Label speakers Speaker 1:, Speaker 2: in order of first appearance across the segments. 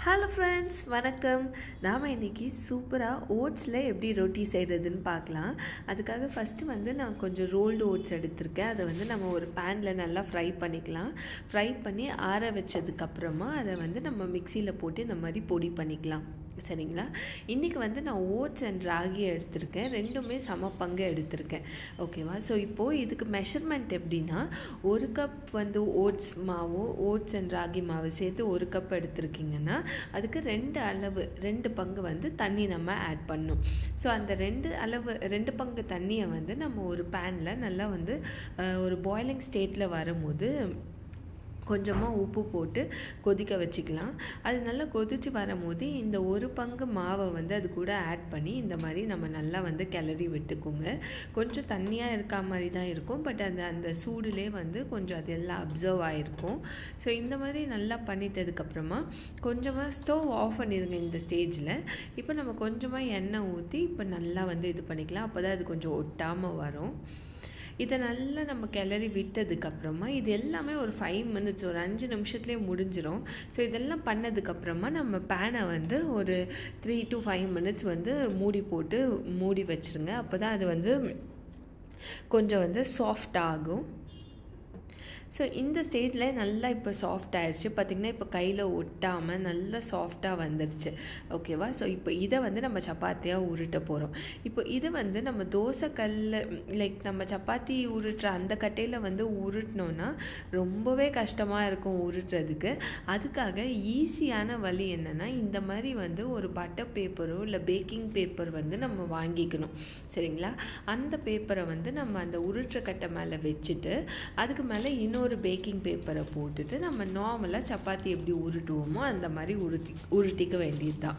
Speaker 1: Hello friends, வணக்கம். நாம் இன்றைக்கி சூப்பராக ஓட்ஸில் எப்படி ரொட்டி செய்கிறதுன்னு பார்க்கலாம். அதுக்காக ஃபஸ்ட்டு நான் கொஞ்சம் ரோல்டு ஓட்ஸ் எடுத்திருக்கேன். அதை நம்ம ஒரு பேனில் நல்லா ஃப்ரை பண்ணிக்கலாம். ஃப்ரை பண்ணி ஆற வச்சதுக்கப்புறமா அதை நம்ம மிக்சியில் போட்டு இந்த மாதிரி பொடி பண்ணிக்கலாம். சரிங்களா? இன்றைக்கி நான் ஓட்ஸ் அண்ட் ராகி எடுத்திருக்கேன். ரெண்டுமே சம பங்கு எடுத்திருக்கேன். ஓகேவா? ஸோ இப்போது இதுக்கு மெஷர்மெண்ட் எப்படின்னா, ஒரு கப் ஓட்ஸ் மாவு, ஓட்ஸ் அண்ட் ராகி மாவு சேர்த்து ஒரு கப் எடுத்திருக்கீங்கன்னா அதுக்கு ரெண்டு பங்கு தண்ணி நம்ம ஆட் பண்ணணும். ஸோ அந்த ரெண்டு பங்கு தண்ணியை நம்ம ஒரு பேனில் நல்லா ஒரு பாய்லிங் ஸ்டேட்டில் வரும்போது கொஞ்சமாக உப்பு போட்டு கொதிக்க வச்சுக்கலாம். அது நல்லா கொதித்து வரும்போது இந்த ஒரு பங்கு மாவை அது கூட ஆட் பண்ணி இந்த மாதிரி நம்ம நல்லா கிளறி விட்டுக்கோங்க. கொஞ்சம் தண்ணியாக இருக்க மாதிரி தான் இருக்கும், பட் அந்த சூடுலே கொஞ்சம் அது எல்லாம் அப்சர்வ் ஆகிருக்கும். ஸோ இந்த மாதிரி நல்லா பண்ணிட்டதுக்கப்புறமா கொஞ்சமாக ஸ்டவ் ஆஃப் பண்ணிடுங்க. இந்த ஸ்டேஜில் இப்போ நம்ம கொஞ்சமாக எண்ணெய் ஊற்றி இப்போ நல்லா இது பண்ணிக்கலாம். அப்போ தான் அது கொஞ்சம் ஒட்டாமல் வரும். இதை நல்லா நம்ம கிளறி விட்டதுக்கப்புறமா இது எல்லாமே ஒரு 5 மினிட்ஸ், ஒரு 5 நிமிஷத்துலேயே முடிஞ்சிடும். ஸோ இதெல்லாம் பண்ணதுக்கப்புறமா நம்ம பேனை ஒரு 3 to 5 மினிட்ஸ் மூடி வச்சுருங்க. அப்போ தான் அது கொஞ்சம் சாஃப்ட் ஆகும். ஸோ இந்த ஸ்டேஜில் நல்லா இப்போ சாஃப்ட் ஆகிடுச்சு. பார்த்திங்கன்னா இப்போ கையில் ஒட்டாமல் நல்லா சாஃப்டாக வந்துடுச்சு. ஓகேவா? ஸோ இப்போ இதை நம்ம சப்பாத்தியாக உருட்ட போகிறோம். இப்போ இது நம்ம தோசைக்கல், லைக் நம்ம சப்பாத்தி உருட்டுற அந்த கட்டையில் உருட்டினோன்னா ரொம்பவே கஷ்டமாக இருக்கும் உருட்டுறதுக்கு. அதுக்காக ஈஸியான வழி என்னென்னா, இந்த மாதிரி ஒரு பட்டர் பேப்பரோ இல்லை பேக்கிங் பேப்பர் நம்ம வாங்கிக்கணும். சரிங்களா? அந்த பேப்பரை நம்ம அந்த உருட்டுற கட்டை மேலே வச்சுட்டு அதுக்கு மேலே இன்னொரு பேக்கிங் பேப்பரை போட்டுட்டு நம்ம நார்மலாக சப்பாத்தி எப்படி உருட்டுவோமோ அந்த மாதிரி உருட்டிக்க வேண்டியது தான்.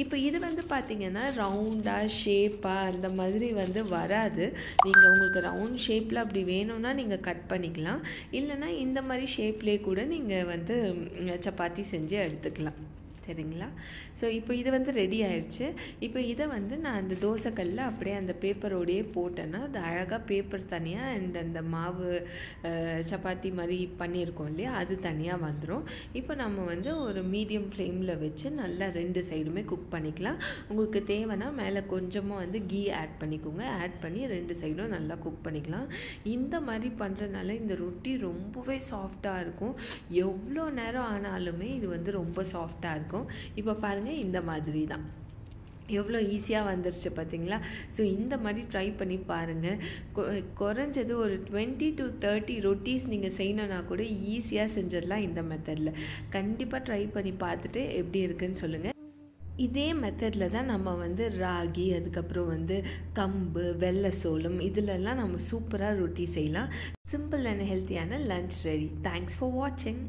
Speaker 1: இப்போ இது பார்த்திங்கன்னா ரவுண்டாக ஷேப்பாக அந்த மாதிரி வராது. நீங்கள் உங்களுக்கு ரவுண்ட் ஷேப்பில் அப்படி வேணும்னா நீங்கள் கட் பண்ணிக்கலாம். இல்லைனா இந்த மாதிரி ஷேப்லேயே கூட நீங்கள் சப்பாத்தி செஞ்சு எடுத்துக்கலாம். சரிங்களா? ஸோ இப்போ இது ரெடி ஆயிடுச்சு. இப்போ இதை நான் அந்த தோசைக்கல்லில் அப்படியே அந்த பேப்பரோடையே போட்டேன்னா அது அழகாக பேப்பர் தனியாக அண்ட் அந்த மாவு சப்பாத்தி மாதிரி பண்ணியிருக்கோம் இல்லையா, அது தனியாக வந்துடும். இப்போ நம்ம ஒரு மீடியம் ஃப்ளேமில் வச்சு நல்லா 2 சைடுமே குக் பண்ணிக்கலாம். உங்களுக்கு தேவைன்னா மேலே கொஞ்சமாக கீ ஆட் பண்ணிக்கோங்க. ஆட் பண்ணி 2 சைடும் நல்லா குக் பண்ணிக்கலாம். இந்த மாதிரி பண்ணுறதுனால இந்த ரொட்டி ரொம்பவே சாஃப்டாக இருக்கும். எவ்வளோ நேரம் ஆனாலுமே இது ரொம்ப சாஃப்டாக இருக்கும். இப்போ பாருங்கள், இந்த மாதிரி தான் எவ்வளோ ஈஸியாக வந்துருச்சு பார்த்தீங்களா? ஸோ இந்த மாதிரி ட்ரை பண்ணி பாருங்கள். குறைஞ்சது ஒரு 20 to 30 ரொட்டீஸ் நீங்கள் செய்யணுன்னா கூட ஈஸியாக செஞ்சிடலாம் இந்த மெத்தடில். கண்டிப்பாக ட்ரை பண்ணி பார்த்துட்டு எப்படி இருக்குன்னு சொல்லுங்கள். இதே மெத்தடில் தான் நம்ம ராகி, அதுக்கப்புறம் கம்பு, வெள்ளை சோளம் இதிலெல்லாம் நம்ம சூப்பராக ரொட்டி செய்யலாம். சிம்பிள் அண்ட் ஹெல்த்தியான லன்ச் ரெடி. தேங்க்ஸ் ஃபார் வாட்சிங்.